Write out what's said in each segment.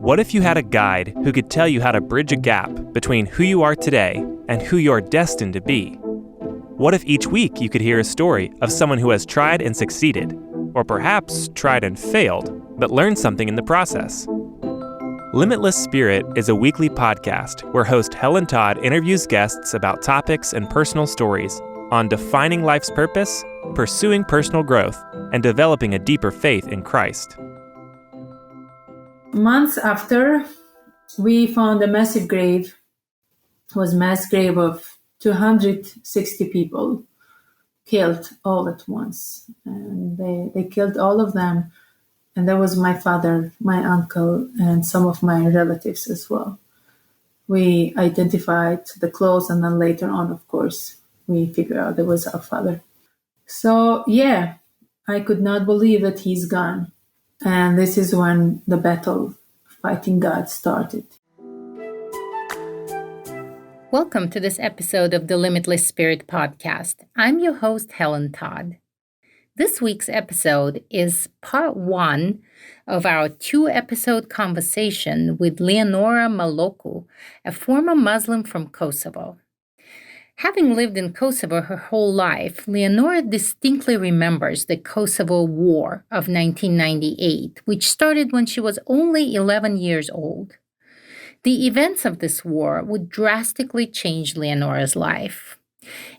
What if you had a guide who could tell you how to bridge a gap between who you are today and who you're destined to be? What if each week you could hear a story of someone who has tried and succeeded, or perhaps tried and failed, but learned something in the process? Limitless Spirit is a weekly podcast where host Helen Todd interviews guests about topics and personal stories on defining life's purpose, pursuing personal growth, and developing a deeper faith in Christ. Months after, we found a massive grave. It was a mass grave of 260 people killed all at once. And they killed all of them. And that was my father, my uncle, and some of my relatives as well. We identified the clothes, and then later on, of course, we figured out it was our father. So, yeah, I could not believe that he's gone. And this is when the battle fighting God started. Welcome to this episode of the Limitless Spirit podcast. I'm your host, Helen Todd. This week's episode is part one of our two-episode conversation with Leonora Maloku, a former Muslim from Kosovo. Having lived in Kosovo her whole life, Leonora distinctly remembers the Kosovo War of 1998, which started when she was only 11 years old. The events of this war would drastically change Leonora's life.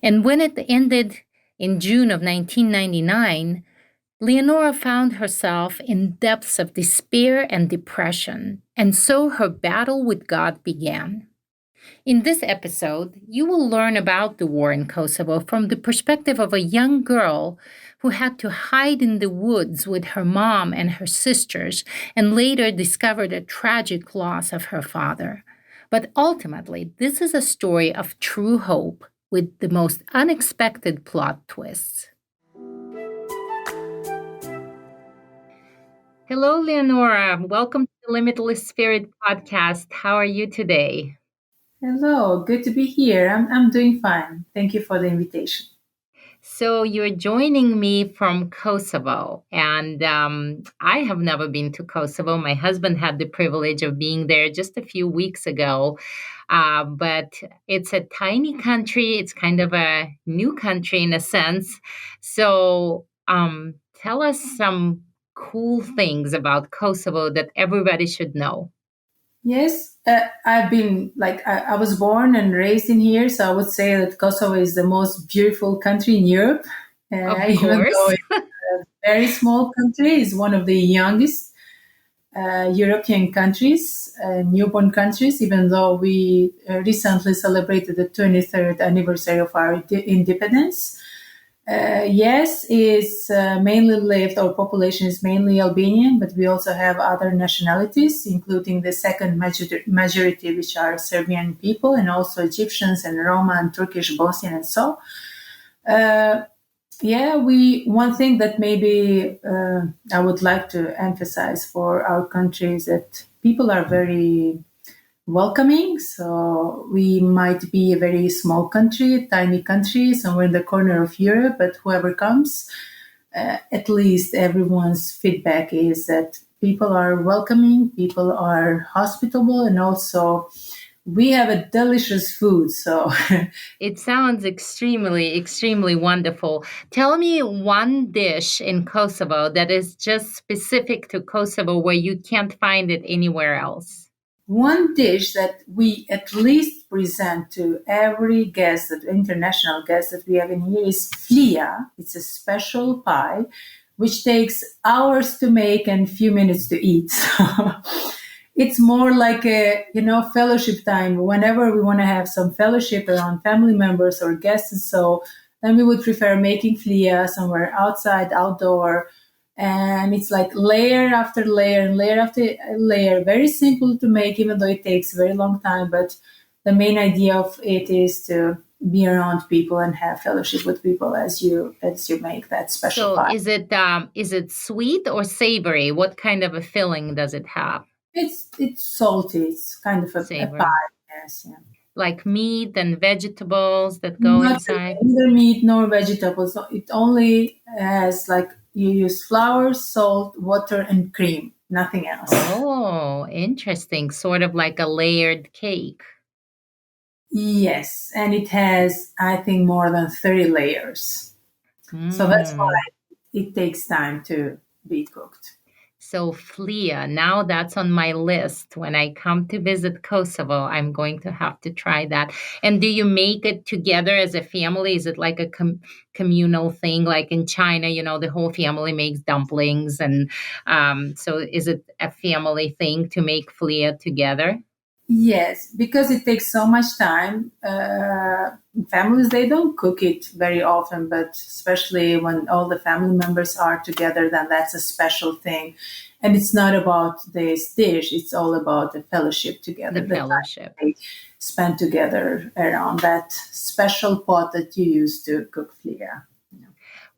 And when it ended in June of 1999, Leonora found herself in depths of despair and depression, and so her battle with God began. In this episode, you will learn about the war in Kosovo from the perspective of a young girl who had to hide in the woods with her mom and her sisters and later discovered a tragic loss of her father. But ultimately, this is a story of true hope with the most unexpected plot twists. Hello, Leonora. Welcome to the Limitless Spirit podcast. How are you today? Hello, good to be here. I'm doing fine. Thank you for the invitation. So you're joining me from Kosovo, and I have never been to Kosovo. My husband had the privilege of being there just a few weeks ago, but it's a tiny country. It's kind of a new country in a sense. So tell us some cool things about Kosovo that everybody should know. Yes, I've been I was born and raised in here, so I would say that Kosovo is the most beautiful country in Europe. Even though it's a very small country, it's one of the youngest European countries, newborn countries. Even though we recently celebrated the 23rd anniversary of our independence. Yes, it's mainly lived, our population is mainly Albanian, but we also have other nationalities, including the second majority, which are Serbian people, and also Egyptians and Roma and Turkish, Bosnian, and so. One thing that maybe I would like to emphasize for our country is that people are very welcoming. So we might be a very small country, a tiny country, somewhere in the corner of Europe, but whoever comes, at least everyone's feedback is that people are welcoming, people are hospitable, and also we have a delicious food. So it sounds extremely, extremely wonderful. Tell me one dish in Kosovo that is just specific to Kosovo where you can't find it anywhere else. One dish that we at least present to every guest, international guest that we have in here is flia. It's a special pie, which takes hours to make and few minutes to eat. So it's more like a, fellowship time. Whenever we want to have some fellowship around family members or guests, and so then we would prefer making flia somewhere outside, outdoor. And it's like layer after layer and layer after layer. Very simple to make, even though it takes a very long time. But the main idea of it is to be around people and have fellowship with people as you make that special pie. Is it sweet or savory? What kind of a filling does it have? It's salty. It's kind of a pie. Yes, yeah. Like meat and vegetables that go inside? Neither meat nor vegetables. So it only has you use flour, salt, water, and cream. nothing else. Oh, interesting. Sort of like a layered cake. Yes, and it has, I think, more than 30 layers. So that's why Mm. it takes time to be cooked. So, Flia, now that's on my list. When I come to visit Kosovo, I'm going to have to try that. And do you make it together as a family? Is it like a communal thing? Like in China, the whole family makes dumplings. And so is it a family thing to make Flia together? Yes, because it takes so much time. Families, they don't cook it very often, but especially when all the family members are together, then that's a special thing. And it's not about this dish, it's all about the fellowship together, The the time fellowship. they spend together around that special pot that you use to cook flia.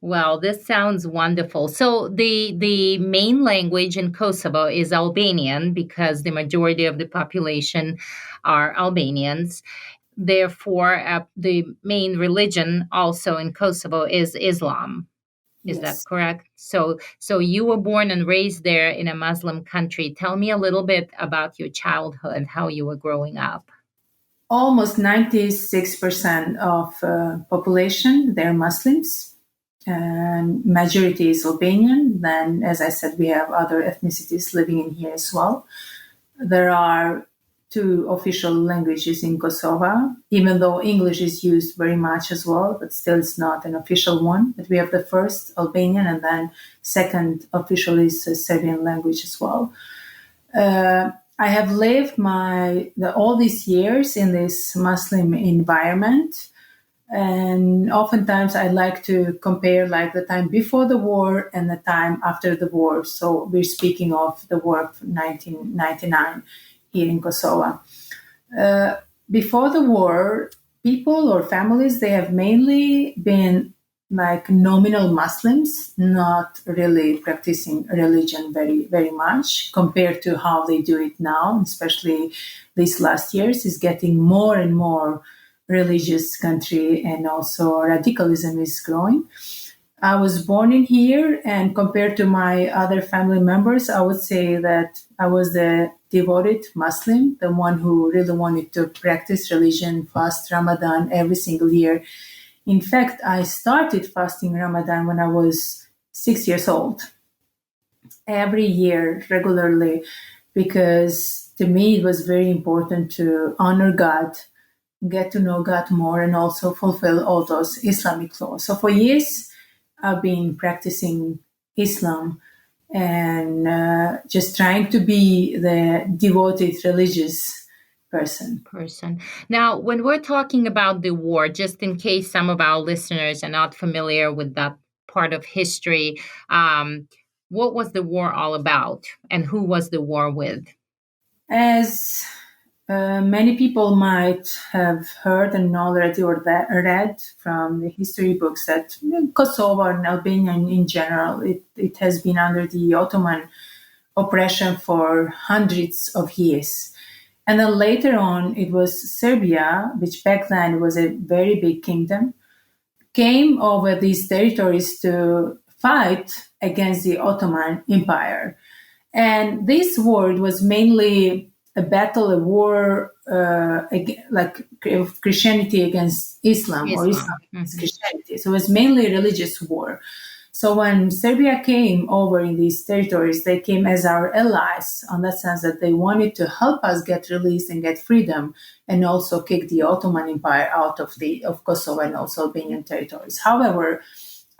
Well, this sounds wonderful. So the main language in Kosovo is Albanian because the majority of the population are Albanians. Therefore, the main religion also in Kosovo is Islam. Is that Yes. correct? So you were born and raised there in a Muslim country. Tell me a little bit about your childhood, how you were growing up. Almost 96% of population, they're Muslims, and majority is Albanian. Then, as I said, we have other ethnicities living in here as well. There are two official languages in Kosovo, even though English is used very much as well, but still it's not an official one. But we have the first Albanian, and then second official is Serbian language as well. I have lived all these years in this Muslim environment, and oftentimes I like to compare like the time before the war and the time after the war. So we're speaking of the war of 1999 here in Kosovo. Before the war, people or families, they have mainly been like nominal Muslims, not really practicing religion very, very much compared to how they do it now, especially these last years is getting more and more religious country, and also radicalism is growing. I was born in here, and compared to my other family members, I would say that I was the devoted Muslim, the one who really wanted to practice religion, fast Ramadan every single year. In fact, I started fasting Ramadan when I was 6 years old, every year regularly, because to me it was very important to honor God, get to know God more, and also fulfill all those Islamic laws. So for years, I've been practicing Islam and just trying to be the devoted religious person. Now, when we're talking about the war, just in case some of our listeners are not familiar with that part of history, what was the war all about, and who was the war with? As many people might have heard and already or read from the history books that Kosovo and Albania in general, it has been under the Ottoman oppression for hundreds of years. And then later on, it was Serbia, which back then was a very big kingdom, came over these territories to fight against the Ottoman Empire. And this war was mainly a battle, a war, like Christianity against Islam or Islam against Christianity. So it was mainly a religious war. So when Serbia came over in these territories, they came as our allies on that sense that they wanted to help us get released and get freedom, and also kick the Ottoman Empire out of Kosovo and also Albanian territories. However,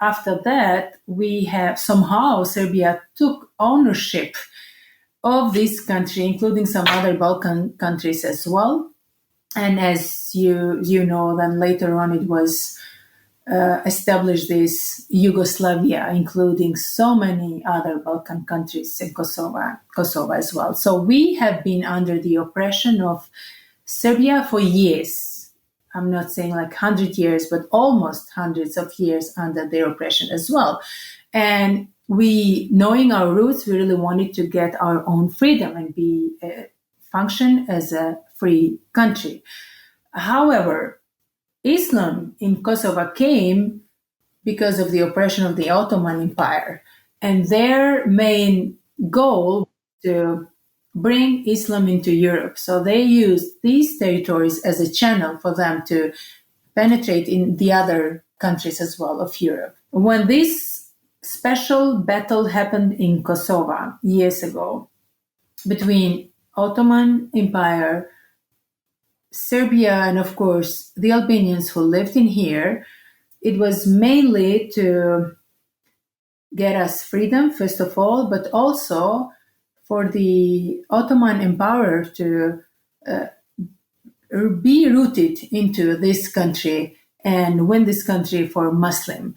after that, we have somehow Serbia took ownership of this country, including some other Balkan countries as well. And as you know, then later on it was established this Yugoslavia, including so many other Balkan countries in Kosovo as well. So we have been under the oppression of Serbia for years. I'm not saying like 100 years, but almost hundreds of years under their oppression as well. And we, knowing our roots, we really wanted to get our own freedom and function as a free country. However, Islam in Kosovo came because of the oppression of the Ottoman Empire, and their main goal to bring Islam into Europe. So they used these territories as a channel for them to penetrate in the other countries as well of Europe. When this special battle happened in Kosovo years ago between Ottoman Empire, Serbia, and of course the Albanians who lived in here, it was mainly to get us freedom, first of all, but also for the Ottoman Empire to be rooted into this country and win this country for Muslim.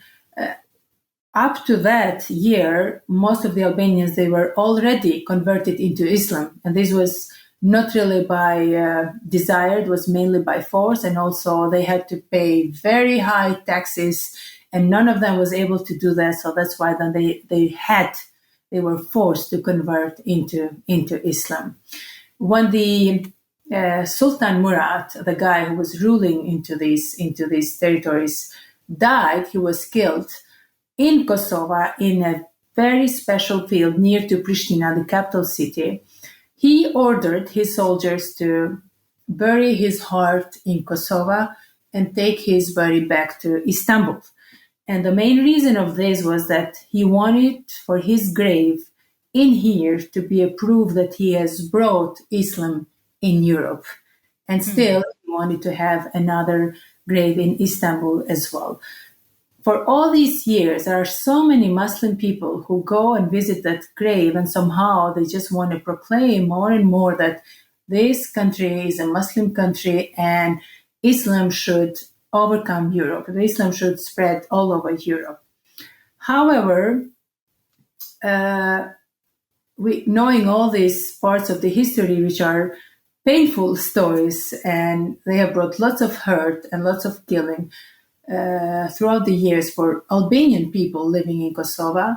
Up to that year, most of the Albanians, they were already converted into Islam. And this was not really by desire, it was mainly by force. And also they had to pay very high taxes, and none of them was able to do that. So that's why then they were forced to convert into Islam. When the Sultan Murad, the guy who was ruling into these territories, died, he was killed in Kosovo in a very special field near to Pristina, the capital city. He ordered his soldiers to bury his heart in Kosovo and take his body back to Istanbul. And the main reason of this was that he wanted for his grave in here to be a proof that he has brought Islam in Europe. And still, he wanted to have another grave in Istanbul as well. For all these years, there are so many Muslim people who go and visit that grave, and somehow they just want to proclaim more and more that this country is a Muslim country and Islam should overcome Europe. Islam should spread all over Europe. However, knowing all these parts of the history, which are painful stories, and they have brought lots of hurt and lots of killing throughout the years for Albanian people living in Kosovo,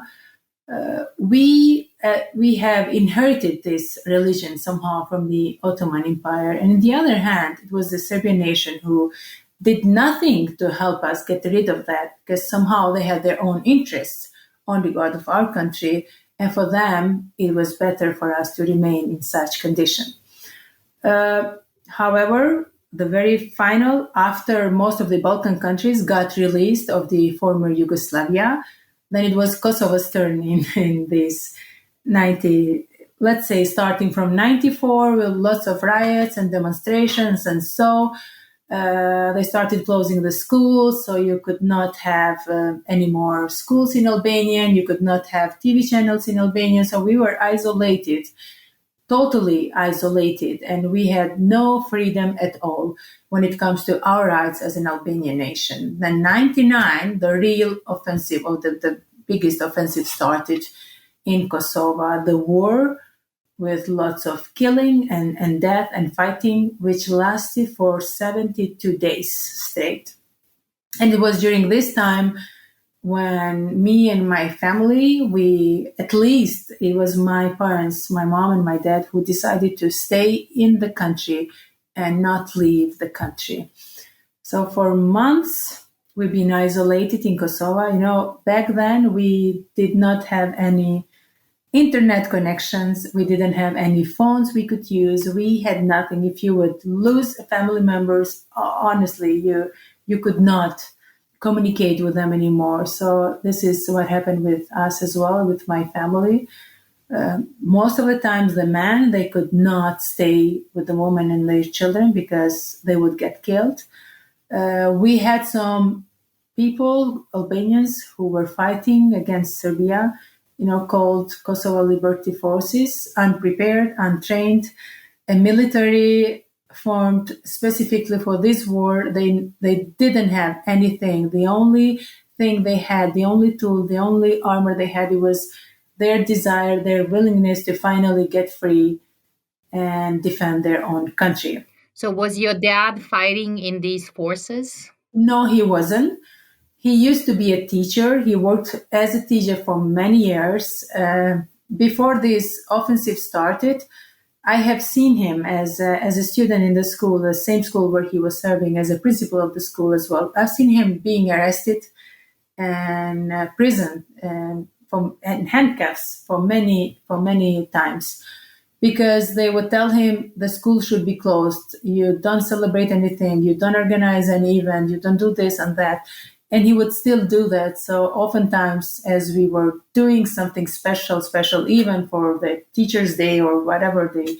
we have inherited this religion somehow from the Ottoman Empire. And on the other hand, it was the Serbian nation who did nothing to help us get rid of that, because somehow they had their own interests on regard of our country, and for them it was better for us to remain in such condition. However, the very final, after most of the Balkan countries got released of the former Yugoslavia, then it was Kosovo's turn in this 90, let's say starting from 94 with lots of riots and demonstrations, and so they started closing the schools, so you could not have any more schools in Albanian, you could not have TV channels in Albanian, so we were isolated, totally isolated, and we had no freedom at all when it comes to our rights as an Albanian nation. Then 99, the real offensive, or the biggest offensive, started in Kosovo, the war with lots of killing and death and fighting, which lasted for 72 days straight. And it was during this time when me and my family, it was my parents, my mom and my dad, who decided to stay in the country and not leave the country. So for months, we've been isolated in Kosovo. Back then, we did not have any internet connections. We didn't have any phones we could use. We had nothing. If you would lose family members, honestly, you could not communicate with them anymore. So this is what happened with us as well, with my family. Most of the times, the men, they could not stay with the woman and their children because they would get killed. We had some people, Albanians, who were fighting against Serbia, called Kosovo Liberty Forces, unprepared, untrained, a military formed specifically for this war. They didn't have anything. The only thing they had, the only tool, the only armor they had, it was their desire, their willingness to finally get free and defend their own country. So was your dad fighting in these forces? No, he wasn't. He used to be a teacher. He worked as a teacher for many years. Before this offensive started, I have seen him as a student in the school, the same school where he was serving as a principal of the school as well. I've seen him being arrested and imprisoned in handcuffs for many times, because they would tell him the school should be closed. You don't celebrate anything. You don't organize an event. You don't do this and that. And he would still do that. So oftentimes, as we were doing something special even for the Teachers' Day or whatever day,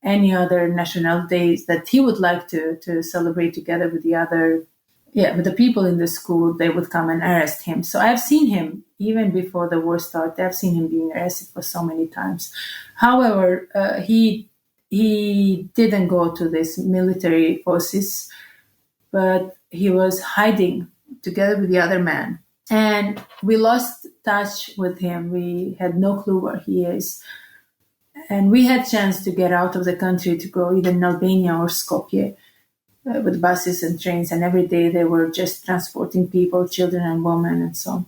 any other national days that he would like to celebrate together with with the people in the school, they would come and arrest him. So I've seen him, even before the war started, I've seen him being arrested for so many times. However, he didn't go to these military forces, but he was hiding together with the other man. And we lost touch with him. We had no clue where he is. And we had chance to get out of the country to go either in Albania or Skopje with buses and trains. And every day they were just transporting people, children and women and so on.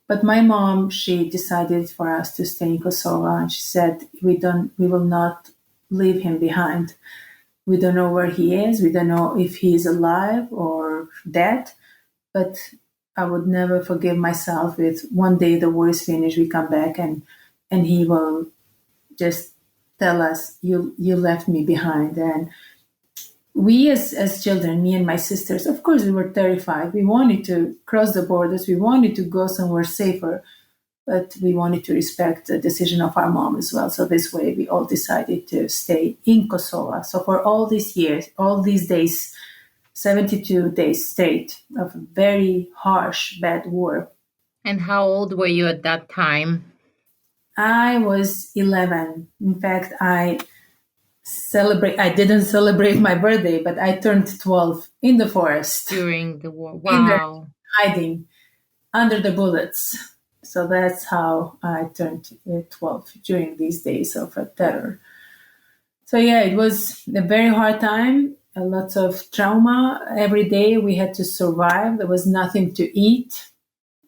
But my mom, she decided for us to stay in Kosovo. And she said, we will not leave him behind. We don't know where he is. We don't know if he is alive or dead. But I would never forgive myself if one day the war is finished, we come back and he will just tell us, you left me behind. And we as children, me and my sisters, of course, we were terrified. We wanted to cross the borders. We wanted to go somewhere safer, but we wanted to respect the decision of our mom as well. So this way, we all decided to stay in Kosovo. So for all these years, all these days, 72 days straight of very harsh, bad war. And how old were you at that time? I was 11. In fact, I didn't celebrate my birthday, but I turned 12 in the forest. During the war. Wow. Hiding under the bullets. So that's how I turned 12 during these days of terror. So yeah, it was a very hard time. A lot of trauma. Every day we had to survive. There was nothing to eat.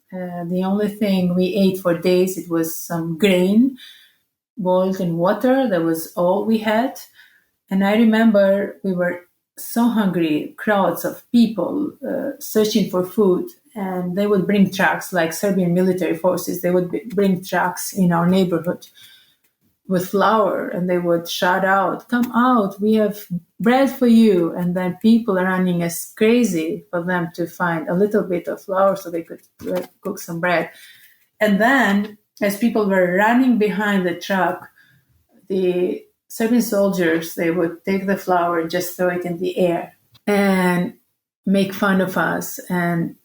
The only thing we ate for days, it was some grain boiled in water. That was all we had. And I remember we were so hungry, crowds of people searching for food. And they would bring trucks, like Serbian military forces. They would bring trucks in our neighborhood with flour, and they would shout out, "Come out, we have bread for you." And then people are running as crazy for them to find a little bit of flour so they could cook some bread. And then, as people were running behind the truck, the Serbian soldiers, they would take the flour and just throw it in the air and make fun of us and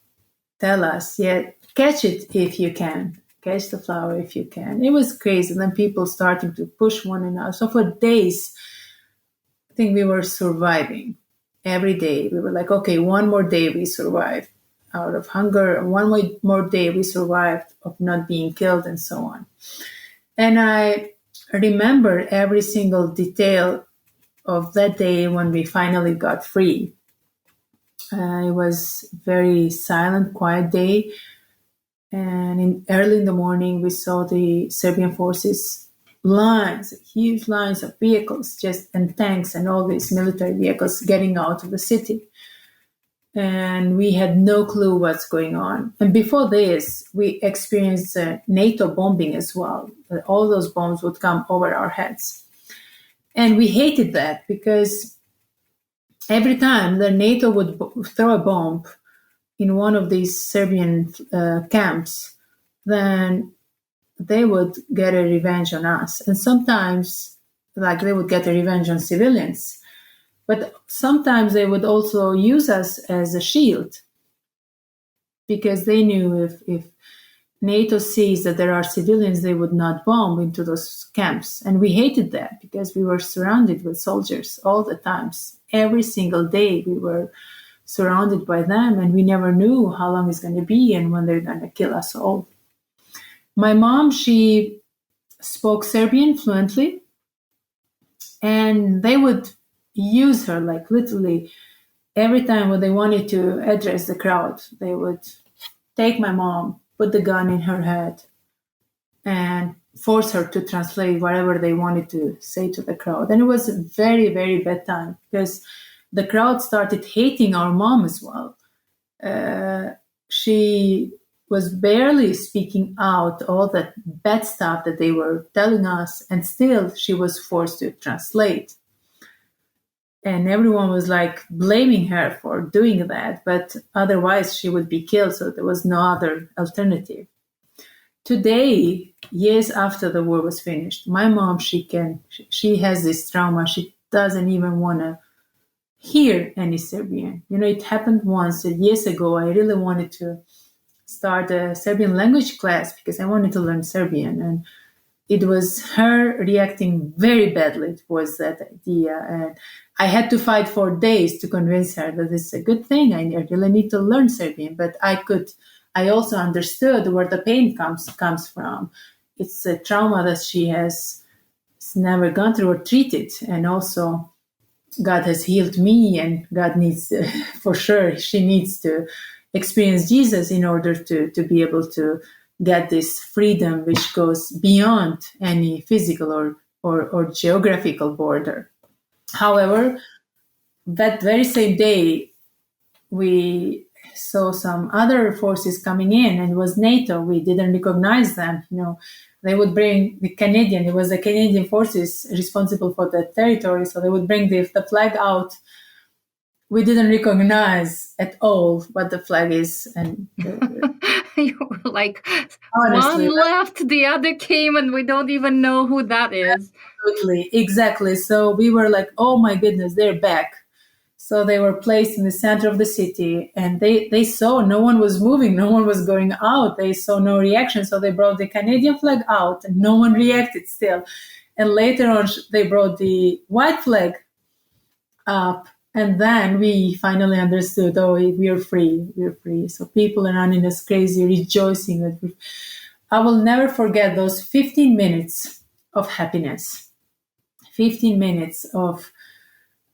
tell us, yeah, catch it if you can. Catch the flower if you can. It was crazy. And then people starting to push one another. So for days, I think we were surviving. Every day we were like, okay, one more day we survived out of hunger. And one more day we survived of not being killed and so on. And I remember every single detail of that day when we finally got free. It was a very silent, quiet day. And early in the morning, we saw the Serbian forces huge lines of vehicles, and tanks and all these military vehicles getting out of the city. And we had no clue what's going on. And before this, we experienced NATO bombing as well. All those bombs would come over our heads. And we hated that because every time the NATO would throw a bomb in one of these Serbian camps, then they would get a revenge on us. And sometimes, they would get a revenge on civilians. But sometimes they would also use us as a shield, because they knew if NATO sees that there are civilians, they would not bomb into those camps. And we hated that because we were surrounded with soldiers all the times. Every single day we were surrounded by them, and we never knew how long it's going to be and when they're going to kill us all. My mom, she spoke Serbian fluently, and they would use her, literally every time when they wanted to address the crowd. They would take my mom, put the gun in her head, and force her to translate whatever they wanted to say to the crowd. And it was a very, very bad time because the crowd started hating our mom as well. She was barely speaking out all that bad stuff that they were telling us, and still she was forced to translate. And everyone was like blaming her for doing that, but otherwise she would be killed, so there was no other alternative. Today, years after the war was finished, my mom, she has this trauma. She doesn't even want to hear any Serbian. It happened once years ago. I really wanted to start a Serbian language class because I wanted to learn Serbian, and it was her reacting very badly towards that idea. And I had to fight for days to convince her that it's a good thing. I really need to learn Serbian, but I also understood where the pain comes from. It's a trauma that she has never gone through or treated. And also God has healed me, and God needs to, for sure, she needs to experience Jesus in order to be able to get this freedom which goes beyond any physical or geographical border. However, that very same day, we saw some other forces coming in, and it was NATO. We didn't recognize them. They would bring it was the Canadian forces responsible for the territory, so they would bring the flag out. We didn't recognize at all what the flag is. And you were like, honestly, one left, the other came, and we don't even know who that is. Absolutely, exactly. So we were like, oh my goodness, they're back. So they were placed in the center of the city, and they saw no one was moving, no one was going out. They saw no reaction. So they brought the Canadian flag out, and no one reacted still. And later on, they brought the white flag up. And then we finally understood, oh, we're free, we're free. So people are running us crazy, rejoicing. I will never forget those 15 minutes of happiness. 15 minutes of,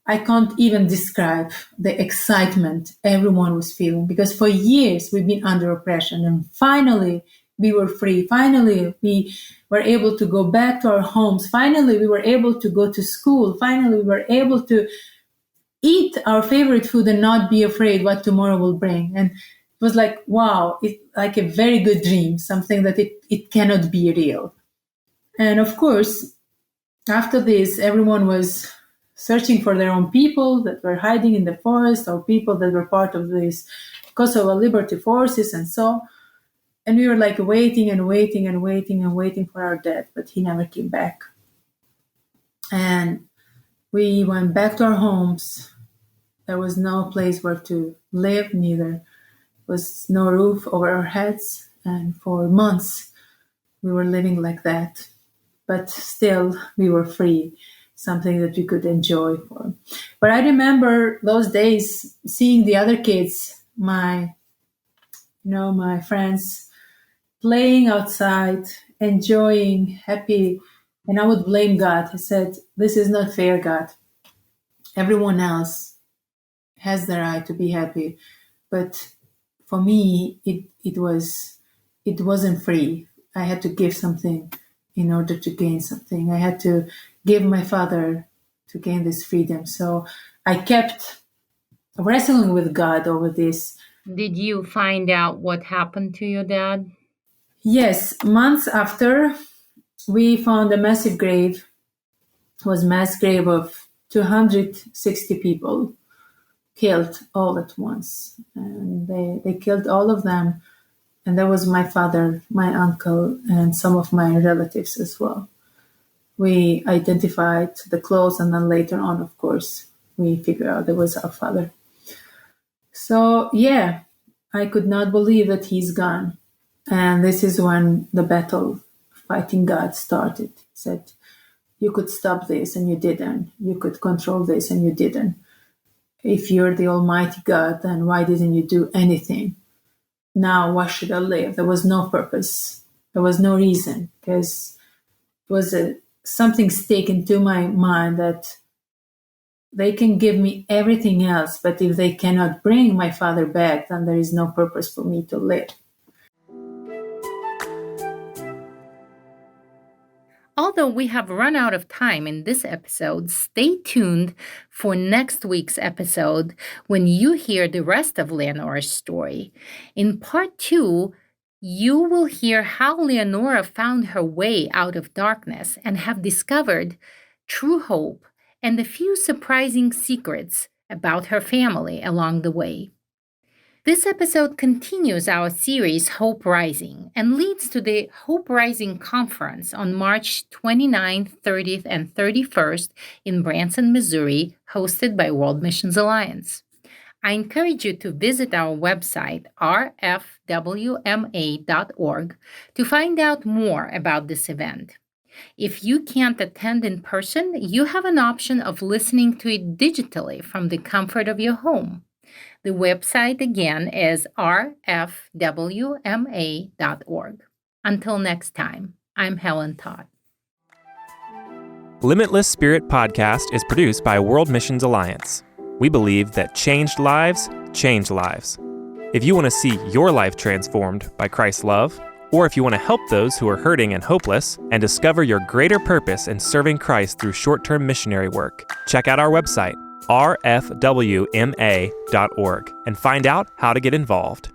I can't even describe the excitement everyone was feeling, because for years we've been under oppression, and finally we were free. Finally we were able to go back to our homes. Finally we were able to go to school. Finally we were able to eat our favorite food and not be afraid what tomorrow will bring. And it was like, wow, it's like a very good dream, something that it cannot be real. And of course, after this, everyone was searching for their own people that were hiding in the forest, or people that were part of these Kosovo Liberty Forces and so. And we were like waiting and waiting and waiting and waiting for our dad, but he never came back. And we went back to our homes. There was no place where to live, neither was no roof over our heads. And for months, we were living like that. But still, we were free, something that we could enjoy for. But I remember those days seeing the other kids, my friends, playing outside, enjoying, happy. And I would blame God. I said, this is not fair, God. Everyone else has the right to be happy. But for me, it wasn't free. I had to give something in order to gain something. I had to give my father to gain this freedom. So I kept wrestling with God over this. Did you find out what happened to your dad? Yes, months after, we found a massive grave. It was a mass grave of 260 people killed all at once. And they killed all of them. And that was my father, my uncle, and some of my relatives as well. We identified the clothes, and then later on, of course, we figured out it was our father. So, yeah, I could not believe that he's gone. And this is when the battle fighting God started. He said, you could stop this and you didn't. You could control this and you didn't. If you're the Almighty God, then why didn't you do anything? Now, why should I live? There was no purpose. There was no reason, because it was something stuck into my mind that they can give me everything else, but if they cannot bring my father back, then there is no purpose for me to live. Although we have run out of time in this episode, stay tuned for next week's episode when you hear the rest of Leonora's story. In part 2, You will hear how Leonora found her way out of darkness and have discovered true hope and a few surprising secrets about her family along the way. This episode continues our series Hope Rising and leads to the Hope Rising Conference on March 29th, 30th, and 31st in Branson, Missouri, hosted by World Missions Alliance. I encourage you to visit our website, rfwma.org, to find out more about this event. If you can't attend in person, you have an option of listening to it digitally from the comfort of your home. The website again is rfwma.org. Until next time, I'm Helen Todd. Limitless Spirit Podcast is produced by World Missions Alliance. We believe that changed lives change lives. If you want to see your life transformed by Christ's love, or if you want to help those who are hurting and hopeless and discover your greater purpose in serving Christ through short-term missionary work, check out our website, rfwma.org, and find out how to get involved.